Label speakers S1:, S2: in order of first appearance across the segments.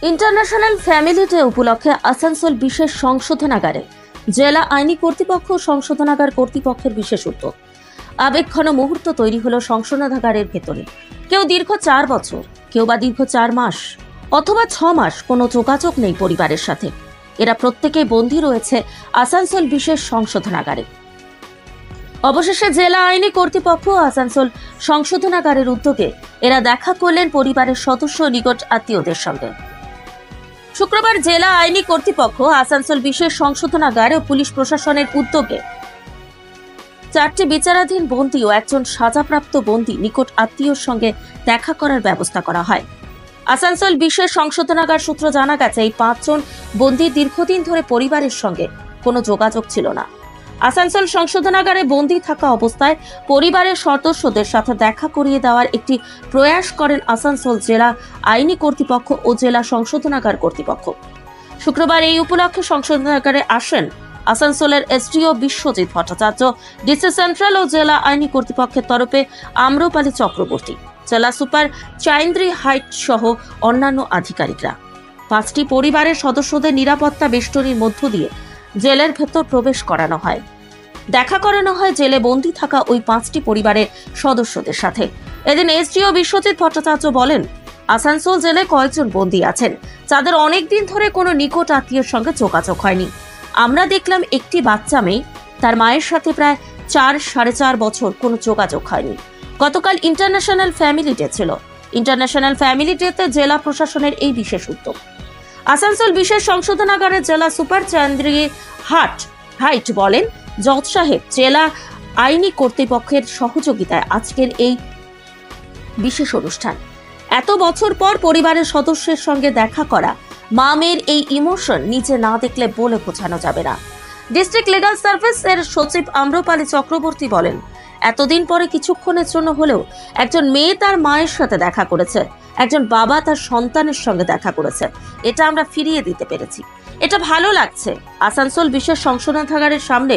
S1: International family day উপলক্ষে আসানসোল বিশেষ সংশোধনাগারে জেলা আইনি কর্তৃপক্ষ ও সংশোধনাগার কর্তৃপক্ষের বিশেষ উদ্যোগ। আবেগঘন মুহূর্ত তৈরি হলো সংশোধনাগারের ভেতরে। কেউ দীর্ঘ 4 বছর, কেউ বা দীর্ঘ 4 মাস অথবা 6 মাস কোনো যোগাযোগ নেই পরিবারের সাথে। এরা প্রত্যেকেই বন্দী রয়েছে আসানসোল বিশেষ সংশোধনাগারে। অবশেষে জেলা আইনি কর্তৃপক্ষ ও আসানসোল সংশোধনাগারের উদ্যোগে এরা দেখা করলেন পরিবারের সদস্য ও নিকট আত্মীয়দের সঙ্গে। শুক্রবার জেলা আইনি কর্তৃপক্ষ আসানসোল বিশেষ সংশোধনাগার ও পুলিশ প্রশাসনের উদ্যোগে 4টি বিচারাধীন বন্দী ও একজন সাজাপ্রাপ্ত বন্দী নিকট আত্মীয়র সঙ্গে দেখা করার ব্যবস্থা করা হয়। আসানসোল বিশেষ সংশোধনাগার সূত্র জানা গেছে, এই 5 জন বন্দী দীর্ঘদিন ধরে পরিবারের সঙ্গে কোনো যোগাযোগ ছিল না। আসানসোল সংশোধনাগারে বন্দী থাকা অবস্থায় পরিবারের সদস্যদের সাথে দেখা করিয়ে দেওয়ার একটি প্রয়াস করেন আসানসোল জেলা আইনি কর্তৃপক্ষ ও জেলা সংশোধনাগার কর্তৃপক্ষ। শুক্রবার এই উপলক্ষে সংশোধনাগারে আসেন আসানসোলের SDO Biswajit Bhattacharya, DC central ও জেলা আইনি কর্তৃপক্ষের তরফে আম্রপালি চক্রবর্তী, জেলা সুপার চাইন্দ্রি হাইট সহ অন্যান্য আধিকারিকরা। 5টি পরিবারের সদস্যদের নিরাপত্তা বেষ্টনীর মধ্য দিয়ে জেলের ভেতর প্রবেশ করানো হয়। দেখা করানো হয় জেলে বন্দী থাকা ওই 5টি পরিবারের সদস্যদের সাথে। এদিন এসডিও বিশ্বজিৎ ভট্টাচার্য বলেন, আসানসোল জেলে কয়েকজন বন্দী আছেন যাদের অনেকদিন ধরে কোনো নিকট আত্মীয়ের সঙ্গে যোগাযোগ হয়নি। আমরা দেখলাম একটি বাচ্চা মেয়ে, তার মায়ের সাথে প্রায় 4-4.5 বছর কোনো যোগাযোগ হয়নি। গতকাল ইন্টারন্যাশনাল ফ্যামিলি ডে ছিল। ইন্টারন্যাশনাল ফ্যামিলি ডেতে জেলা প্রশাসনের এই বিশেষ উদ্যোগ। আসানসোল বিশেষ সংশোধনাগারের জেলা সুপার চান্দ্রি হাইট বলেন, জজ সাহেব জেলা আইনি কর্তৃপক্ষের সহযোগিতায় আজকের এই বিশেষ অনুষ্ঠান। এত বছর পর পরিবারের সদস্যের সঙ্গে দেখা করা, মা মেয়ের এই ইমোশন নিচে না দেখলে বলে বোঝানো যাবে না। ডিস্ট্রিক্ট লিগ্যাল সার্ভিস এর সচিব আম্রপালি চক্রবর্তী বলেন, এতদিন পরে কিছুক্ষণের জন্য হলেও একজন মেয়ে তার মায়ের সাথে দেখা করেছে, একজন বাবা তার সন্তানের সঙ্গে দেখা করেছে। এটা আমরা ফিরিয়ে দিতে পেরেছি, এটা ভালো লাগছে। আসানসোল বিশেষ সংশোধনাগারের সামনে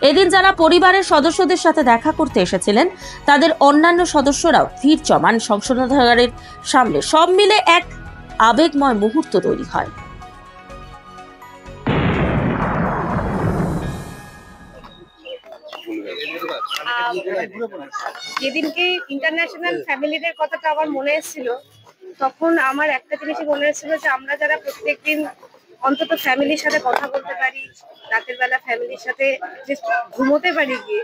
S1: এদিন যারা পরিবারের সদস্যদের সাথে দেখা করতে এসেছিলেন, তাদের অন্যান্য সদস্যরাও ভিড় জমান সংশোধনাগারের সামনে। সব মিলে এক আবেগময় মুহূর্ত তৈরি হয়।
S2: যেদিনকে ইন্টারন্যাশনাল ফ্যামিলি ডে কথাটা আমার মনে এসেছিল, তখন আমার একটা জিনিসই মনে এসেছিল যে আমরা যারা প্রত্যেকদিন অন্তত ফ্যামিলির সাথে কথা বলতে পারি, রাতের বেলা ফ্যামিলির সাথে যে ঘুমোতে পারি গিয়ে,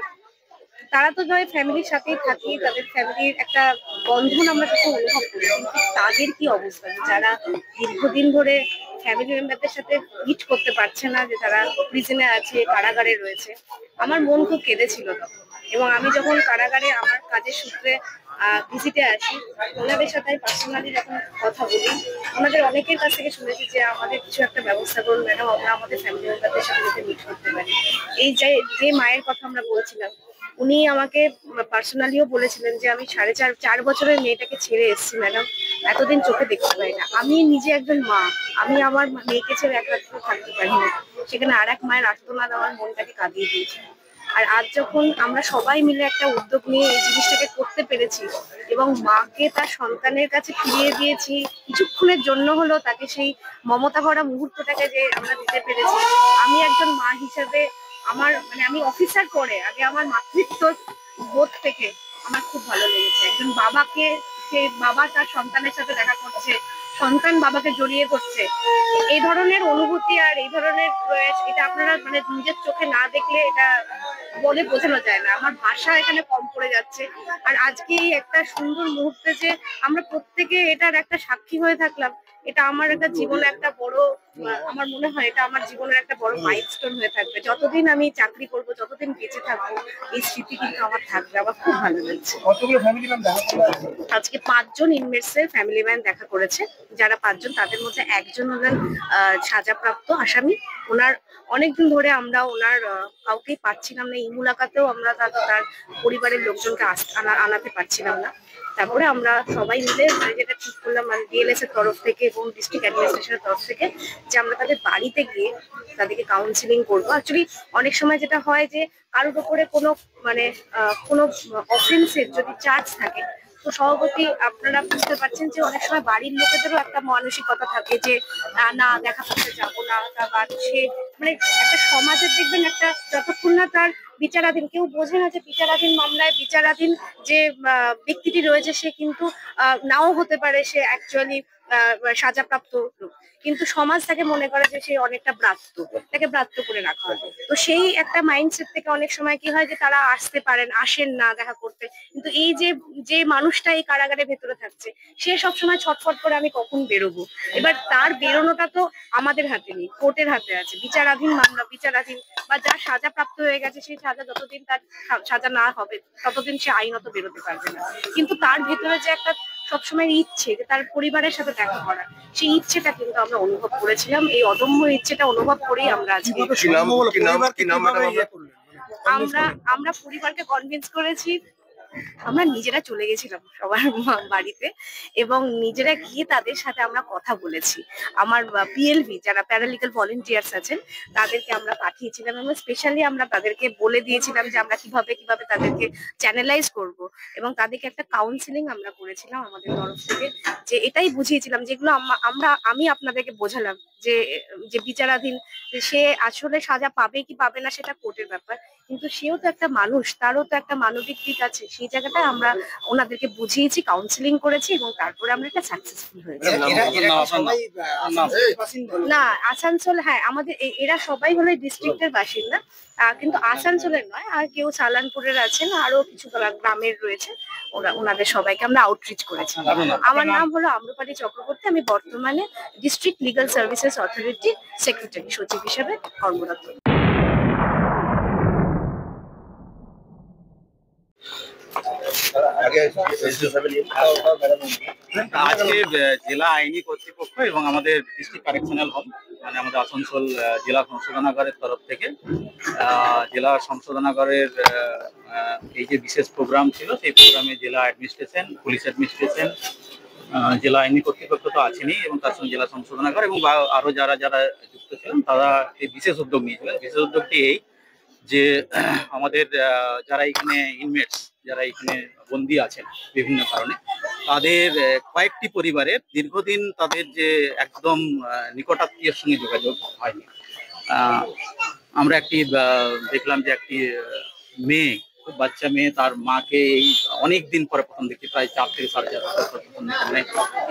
S2: তারা তো নয় ফ্যামিলির সাথেই থাকি, তাদের ফ্যামিলির একটা বন্ধন আমরা কিছু অনুভব করি। কিন্তু তাদের কি অবস্থা যারা দীর্ঘদিন ধরে ফ্যামিলি মেম্বারদের সাথে মিট করতে পারছে না, যে তারা প্রিজনে আছে, কারাগারে রয়েছে। আমার মন খুব কেঁদেছিল তখন। এবং আমি যখন কারাগারে আমার কাজের সূত্রে ভিজিটে আসি, ওনাদের সাথে পার্সোনালি যখন কথা বলি, ওনাদের অনেকের কাছ থেকে শুনেছি যে আমাদের কিছু একটা ব্যবস্থা করুন ম্যাডাম, আমরা আমাদের ফ্যামিলি মেম্বারদের সাথে যাতে মিট করতে পারি। এই যে মায়ের কথা আমরা বলছিলাম, উনি আমাকে পার্সোনালিও বলেছিলেন যে আমি 4.5 বছরের মেয়েটাকে ছেড়ে এসেছি ম্যাডাম, এতদিন চোখে দেখতে পাই না। আমি নিজে একজন মা, আমি আমার মেয়েকে ছেড়ে একলা থাকতে পারি না। সেখানে আর এক মায়ের আর্তনাদ আমার মনটাকে কাঁদিয়ে দিয়েছে। আর আজ যখন আমরা সবাই মিলে একটা উদ্যোগ নিয়ে এই জিনিসটাকে করতে পেরেছি এবং মাকে তার সন্তানের কাছে ফিরিয়ে দিয়েছি, কিছুক্ষণের জন্য হলো তাকে সেই মমতা ভরা মুহূর্তটাকে যে আমরা দিতে পেরেছি, আমি একজন মা হিসেবে আমার আমি অফিসার করে আগে আমার মাতৃত্ব বোধ থেকে আমার খুব ভালো লেগেছে। একজন বাবাকে, সে বাবা তার সন্তানের সাথে দেখা করছে, সন্তান বাবাকে জড়িয়ে করছে, এই ধরনের অনুভূতি আর এই ধরনের প্রয়াস, এটা আপনারা নিজের চোখে না দেখলে এটা বলে বোঝানো যায় না। আমার ভাষা এখানে কম পড়ে যাচ্ছে। আর আজকে একটা সুন্দর মুহূর্তে যে আমরা প্রত্যেকে এটার একটা সাক্ষী হয়ে থাকলাম, এটা আমার একটা জীবনে একটা বড়, আমার মনে হয় এটা আমার জীবনের একটা বড় মাইলস্টোন হয়ে থাকবে। যতদিন আমি চাকরি করব, যতদিন বেঁচে থাকবো, এই স্মৃতি কিন্তু আমার থাকবে। আমার খুব ভালো লাগছে। আজকে 5 জন ইনমেটস এর ফ্যামিলি ম্যান দেখা করেছে। যারা 5 জন, তাদের মধ্যে একজন হলেন সাজাপ্রাপ্ত আসামি। ওনার অনেকদিন ধরে আমরা ওনার কাউকেই পাচ্ছিলাম না। এই মুলাকাতেও আমরা তার পরিবারের লোকজনকে আনাতে পারছিলাম না। তারপরে আমরা সবাই মিলে যেটা ঠিক করলাম, ডিএলএস এর তরফ থেকে এবং ডিস্ট্রিক্ট অ্যাডমিনিস্ট্রেশনের তরফ থেকে, যে আমরা তাদের বাড়িতে গিয়ে তাদেরকে কাউন্সিলিং করবো। অ্যাকচুয়ালি অনেক সময় যেটা হয় যে কারোর উপরে কোনো কোনো অফেন্সের যদি চার্জ থাকে, তো সভাপতি আপনারা বুঝতে পারছেন যে অনেক সময় বাড়ির লোকেদেরও একটা মানসিকতা থাকে যে না দেখা করতে যাবো না, বা সে মানে একটা সমাজের দেখবেন একটা যতক্ষণ না তার বিচারাধীন, কেউ বোঝে না যে বিচারাধীন মামলায় বিচারাধীন যে ব্যক্তিটি রয়েছে সে কিন্তু নাও হতে পারে, সে অ্যাকচুয়ালি সাজাপ্রাপ্ত লোক, কিন্তু সমাজ তাকে মনে করে যে সে অনেকটা ব্রাত্য, তাকে ব্রাত্য করে রাখা হয়। তো সেই একটা মাইন্ডসেট থেকে অনেক সময় কি হয় যে তারা আসেন না দেখা করতে, কিন্তু এই যে যে মানুষটা এই কারাগারের ভেতরে থাকছে সে সবসময় ছটফট করে আমি কখন বেরোবো। এবার তার বেরোনোটা তো আমাদের হাতে নেই, কোর্টের হাতে আছে, বিচারাধীন মামলা, বিচারাধীন বা যার সাজা প্রাপ্ত হয়ে গেছে সেই সাজা যতদিন তার সাজা না হবে ততদিন সে আইনত বেরোতে পারবে না। কিন্তু তার ভেতরে যে একটা সবসময় ইচ্ছে যে তার পরিবারের সাথে দেখা করার, সেই ইচ্ছেটা কিন্তু আমরা অনুভব করেছিলাম, এই অদম্য ইচ্ছেটা অনুভব করেই আমরা আজকে আমরা পরিবারকে কনভিন্স করেছি। আমরা নিজেরা চলে গেছিলাম সবার বাড়িতে এবং নিজেরা গিয়ে তাদের সাথে আমরা কথা বলেছি। আমার পিএলভি যারা প্যারালিগাল ভলেন্টিয়ার্স আছেন তাদেরকে আমরা পাঠিয়েছিলাম এবং স্পেশালি আমরা তাদেরকে বলে দিয়েছিলাম যে আমরা কিভাবে কিভাবে তাদেরকে চ্যানেলাইজ করব, এবং তাদেরকে একটা কাউন্সিলিং আমরা করেছিলাম আমাদের তরফ থেকে, যে এটাই বুঝিয়েছিলাম যেগুলো আমি আপনাদেরকে বোঝালাম যে যে বিচারাধীন সে আসলে সাজা পাবে কি পাবে না সেটা কোর্টের ব্যাপার, কিন্তু সেও তো একটা মানুষ, তারও তো একটা মানবিক দিক আছে, সেই জায়গাটা আমরা ওনাদেরকে বুঝিয়েছি, কাউন্সিলিং করেছি এবং তারপরে আমরা এটা সাকসেসফুল হয়েছি। না আসানসোল, হ্যাঁ আমাদের এরা সবাই হলো ডিস্ট্রিক্টের বাসিন্দা, কিন্তু আসানসোলের নয়, আর কেউ সালানপুরের আছেন, আরো কিছু গ্রামের রয়েছে, ওনাদের সবাইকে আমরা আউটরিচ করেছি। আমার নাম হলো আম্রপালি চক্রবর্তী, আমি বর্তমানে district legal services authority secretary সচিব হিসেবে কর্মরত।
S3: আজকে জেলা আইনি কর্তৃপক্ষ এবং আমাদের ডিস্ট্রিক্ট কারেকশনাল হোম মানে আমাদের আসানসোল জেলা সংশোধনাগারের তরফ থেকে জেলা সংশোধনাগারের এই যে বিশেষ প্রোগ্রাম ছিল সেই প্রোগ্রামে জেলা অ্যাডমিনিস্ট্রেশন, পুলিশ অ্যাডমিনিস্ট্রেশন, জেলা আইনি কর্তৃপক্ষ তো আছেনই এবং তার সঙ্গে জেলা সংশোধনাগার এবং আরো যারা যারা যুক্ত ছিলেন তারা এই বিশেষ উদ্যোগ নিয়েছিলেন। বিশেষ উদ্যোগটি এই যে আমাদের যারা এখানে ইনমেটস, যারা এখানে বন্দী আছেন বিভিন্ন কারণে, তাদের কয়েকটি পরিবারের দীর্ঘদিন তাদের যে একদম নিকটাত্মীয়ের সঙ্গে যোগাযোগ হয়নি। আমরা একটি দেখলাম যে একটি মেয়ে, খুব বাচ্চা মেয়ে, তার মাকে এই অনেক দিন পরে প্রথম দেখি, প্রায় 4 থেকে 4.5 বছর প্রথম দেখি। মানে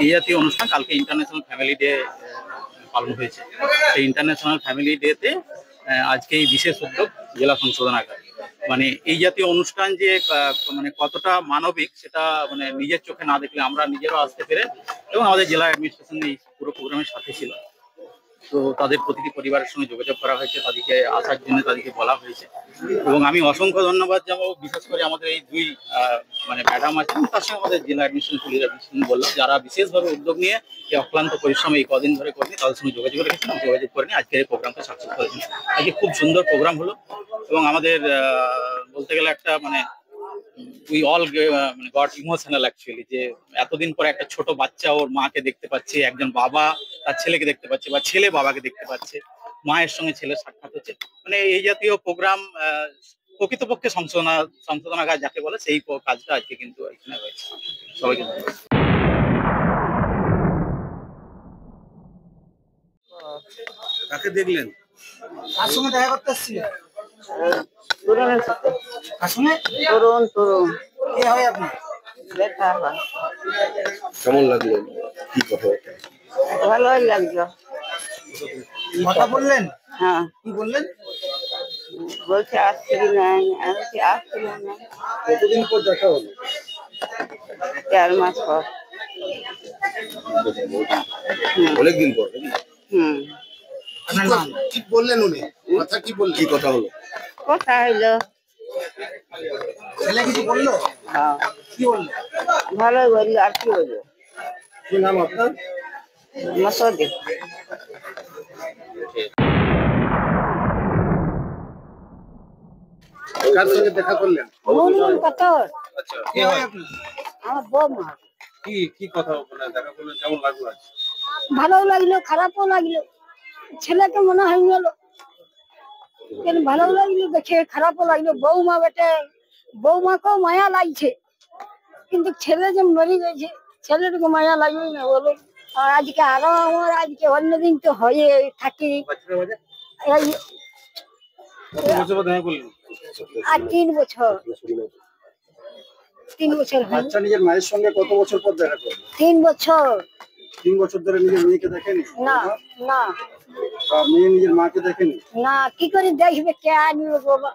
S3: এই জাতীয় অনুষ্ঠান কালকে ইন্টারন্যাশনাল ফ্যামিলি ডে পালন হয়েছে, সেই ইন্টারন্যাশনাল ফ্যামিলি ডেতে আজকে এই বিশেষ উদ্যোগ জেলা সংশোধনাগার। মানে এই জাতীয় অনুষ্ঠান যে মানে কতটা মানবিক সেটা মানে নিজের চোখে না দেখলে আমরা নিজেরাও আসতে পেরে, এবং আমাদের জেলা অ্যাডমিনিস্ট্রেশন এই পুরো প্রোগ্রামের সাথে ছিল। তো তাদের প্রতিটি পরিবারের সঙ্গে যোগাযোগ করা হয়েছে, তাদেরকে আসার জন্য তাদেরকে বলা হয়েছে, এবং আমি অসংখ্য ধন্যবাদ জানাবো বিশেষ করে আমাদের এই দুই মানে ম্যাডাম আছেন, তার সঙ্গে আমাদের জেলা অ্যাডমিনিস্ট্রেশন, পুলিশ অ্যাডমিনিস্ট্রেশন বললাম, যারা বিশেষভাবে উদ্যোগ নিয়ে এই অক্লান্ত পরিশ্রম এই কদিন ধরে করেনি, তাদের সঙ্গে যোগাযোগ রেখেছেন, যোগাযোগ করে নিয়ে আজকের এই প্রোগ্রামটা সাকসেস করেছেন। আজকে খুব সুন্দর প্রোগ্রাম হলো এবং আমাদের বলতে গেলে একটা মানে উই অল মানে গট ইমোশনাল অ্যাকচুয়ালি, যে এতদিন পরে একটা ছোট বাচ্চা ওর মাকে দেখতে পাচ্ছে, একজন বাবা তার ছেলেকে দেখতে পাচ্ছে, বা ছেলে বাবাকে দেখতে পাচ্ছে, মায়ের সঙ্গে ছেলের সাক্ষাৎ হচ্ছে। মানে এই জাতীয় প্রোগ্রাম প্রকৃতপক্ষে সংশোধনাগার যাকে বলে সেই কাজটা আজকে কিন্তু এখানে হয়েছে। সবাইকে
S4: কাকে দেখলেন?
S5: কার সঙ্গে দেখা করতে এসেছিলেন?
S6: তরুণের সাথে।
S5: কার সঙ্গে?
S6: তরুণ
S5: কে হয় আপনি?
S6: দেখা হয়,
S4: কেমন লাগলো? কি কথা?
S6: ভালোই লাগলো।
S5: কথা বললেন?
S6: হ্যাঁ,
S5: কি বললেন?
S6: বলছে আসছিল না, আমি কি আসছিল না,
S4: কতদিন পর দেখা হলো?
S6: 4 মাস পর।
S4: অনেকদিন পর নাকি?
S6: হুম,
S5: আপনার নাম?
S4: কি বললেন উনি? কথা কি বললেন? কি কথা হলো?
S6: কথা হইলো।
S5: ছেলে কিছু বললো?
S6: হ্যাঁ,
S5: কি বললো?
S6: ভালোই বললো, আর কি বলবো।
S4: কি নাম আপনার?
S6: মসদি।
S4: কার সঙ্গে দেখা করলেন?
S3: আচ্ছা,
S5: কে হয় আপনি?
S6: আমার বৌমা।
S3: কি কি কথা বলে দেখা করলেন, কেমন লাগলো আজ?
S7: ভালো লাগলো, খারাপও লাগলো, ছেলেকে মনে হয়ে গেল, কিন্তু ভালো লাগলো দেখে, খারাপও লাগলো। বৌমা বেটে, বৌমাকেও মায়া লাগছে কিন্তু ছেলে যে মরে গেছে ছেলেটাকে মায়া লাগবে না বলো। আর আজকে আরো আমার আজকে অন্যদিন তো হয়ে থাকি এই আর 3 বছর 3 বছর হলো।
S4: বাচ্চা নিজের মায়ের সঙ্গে কত বছর পর দেখা করবে?
S7: 3 বছর
S4: 3 বছর ধরে নিজের মেয়েকে দেখেনি?
S7: না না
S4: বা মেয়ে নিজের মাকে দেখেনি?
S7: না কি করে দেখবে কে আনবে বাবা।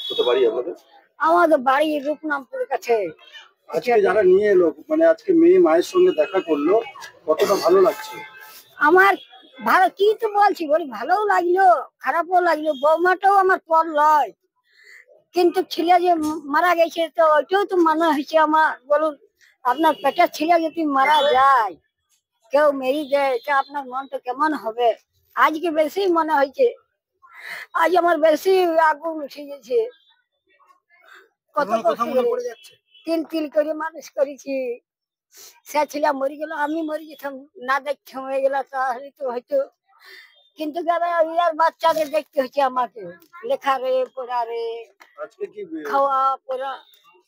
S4: কত বাড়ি আপনাদের?
S7: আমাদের বাড়ি রূপনামপুরের কাছে।
S4: আজকে যারা নিয়ে এলো, মানে আজকে মেয়ে মায়ের সঙ্গে দেখা করলো, কতটা ভালো লাগছে?
S7: আমার ভালো কি তো বলছি বলি, ভালোও লাগলো খারাপও লাগলো। বৌমাটাও আমার পর লয়, কিন্তু ছেলে যে মারা গেছে তো ওইটাও তো মনে হয়েছে আমার। বলুন আপনার পেটের ছেলে যদি মারা যায়, কেউ মেরে দেয়, এটা আপনার মনটা কেমন হবে? আজকে বেশি মনে হয়েছে, আজ আমার বেশি আগুন উঠে গেছে। কত কষ্ট করে তিল তিল করে মানুষ করেছি, সে ছেলে মরে গেল, আমি মরে যেতাম না দেখতে হয়ে গেল তাহলে তো হয়তো। কিন্তু ইয়ার বাচ্চাদের দেখতে হচ্ছে আমাকে, লেখা রে পড়া রে,
S4: আজকে কি
S7: খাওয়া পড়া।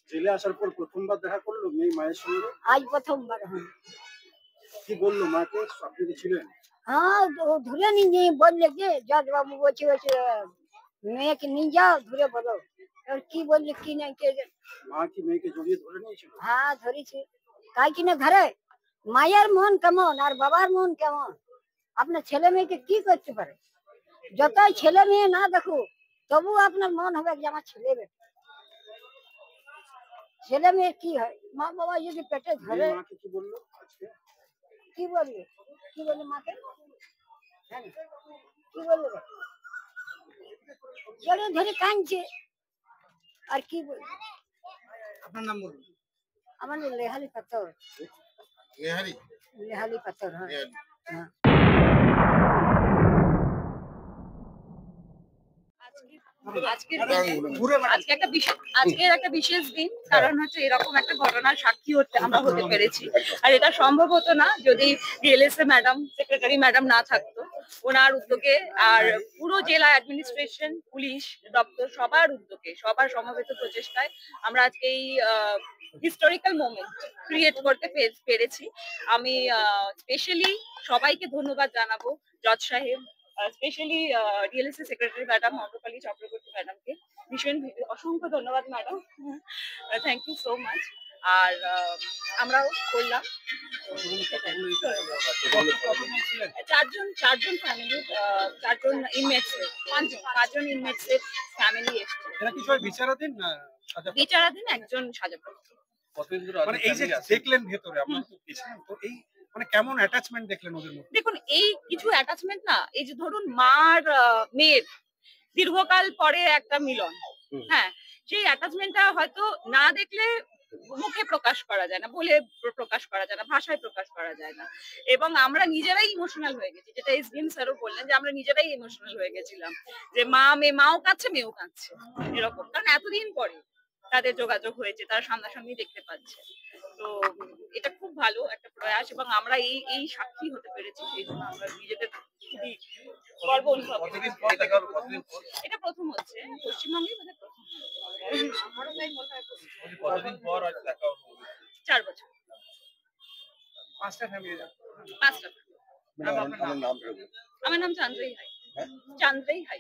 S4: জেলে আসার পর প্রথমবার দেখা করলো মেয়ে মায়ের সঙ্গে?
S7: আজ প্রথমবার। হ্যাঁ
S4: কি বললো মাকে? আপনি কি ছিলেন?
S7: হ্যাঁ ও ধরে নিয়ে বললে যে জজ বাবু বলছে মেয়েকে নিয়ে যাও ধরে বলো। এবার কি বললে কি নাই কে জানে।
S4: মা কি মেয়েকে জড়িয়ে ধরে নিয়েছিল?
S7: হ্যাঁ ধরেছি, তাই কিনা ধরে। মায়ের মন কেমন আর বাবার মন কেমন, আপনার ছেলে মেয়েকে কি করতে পারে? যতই ছেলে মেয়ে না দেখো তবু আপনার মন হবে যে আমার ছেলে মেয়ে। ছেলে মেয়ে কি হয়, মা বাবা যদি পেটে ধরে।
S4: মেয়ে মাকে কি বললো আজকে?
S7: কি বলবে কি বলবে মাকে? হ্যাঁ, কি বলবে? জড়ে ধরে কাঁদছে আর কি বলবে।
S5: আপনার নাম বলুন।
S7: আমার নাম লেহালি পাথর।
S4: লেহারি?
S7: লেহালি পাথর। হ্যাঁ হ্যাঁ।
S8: আজকের একটা বিশেষ দিন, কারণ হচ্ছে এরকম একটা ঘটনার সাক্ষী আমরা হতে পেরেছি। আর এটা সম্ভব হতো না যদি ডিএলএসএ ম্যাডাম, সেক্রেটারি ম্যাডাম না থাকতো। ওনার উদ্যোগে আর পুরো জেলা অ্যাডমিনিস্ট্রেশন, পুলিশ দপ্তর সবার উদ্যোগে, সবার সমবেত প্রচেষ্টায় আমরা আজকে এই হিস্টোরিক্যাল মোমেন্ট ক্রিয়েট করতে পেরেছি। আমি স্পেশালি সবাইকে ধন্যবাদ জানাবো, জজ সাহেব, specially DLSA secretary madam Amrapali Chakraborty ম্যাডামকে ভীষণ অসংখ্য ধন্যবাদ madam, thank you so much. আর আমরাও করলাম চারজন ফ্যামিলি, চারজন ইনমেটস, পাঁচজন ইনমেটস এর ফ্যামিলি এসছে।
S5: বিচারাধীন না
S8: বিচারাধীন, একজন সাজাপ্রাপ্ত।
S5: মানে এই যে দেখলেন ভেতরে আপনারা তো গেছিলেন, তো এই মানে কেমন অ্যাটাচমেন্ট দেখলেন ওদের মধ্যে?
S8: দেখুন, এই কিছু অ্যাটাচমেন্ট না, এই যে ধরুন মার মেয়ের দীর্ঘকাল পরে একটা মিলন, হ্যাঁ, সেই অ্যাটাচমেন্টটা হয়তো না দেখলে মুখে প্রকাশ করা যায় না, বলে প্রকাশ করা যায় না, ভাষায় প্রকাশ করা যায় না। এবং আমরা নিজেরাই ইমোশনাল হয়ে গেছি, যেটা এসডিএম স্যারও বললেন যে আমরা নিজেরাই ইমোশনাল হয়ে গেছিলাম, যে মাও কাঁদছে মেয়েও কাঁদছে এরকম। কারণ এতদিন পরে তাদের যোগাযোগ হয়েছে, তারা সামনাসামনি দেখতে পাচ্ছে। তো এটা খুব ভালো একটা প্রয়াস, এবং আমরা এই সাক্ষী হতে পেরেছি, সেই জন্য আমরা নিজেদের খুবই গর্ব অনুভব করছি। এটা প্রথম হচ্ছে পশ্চিমবঙ্গে, বোধহয় প্রথম। আমারও তাই মনে হয়।
S3: কতদিন পর আজ দেখা হলো?
S8: 4 বছর।
S5: 5টা ফ্যামিলি।
S8: 5টা।
S4: আমার নাম?
S8: আমার নাম চান্দ্রেই হাই। চান্দ্রেই হাই।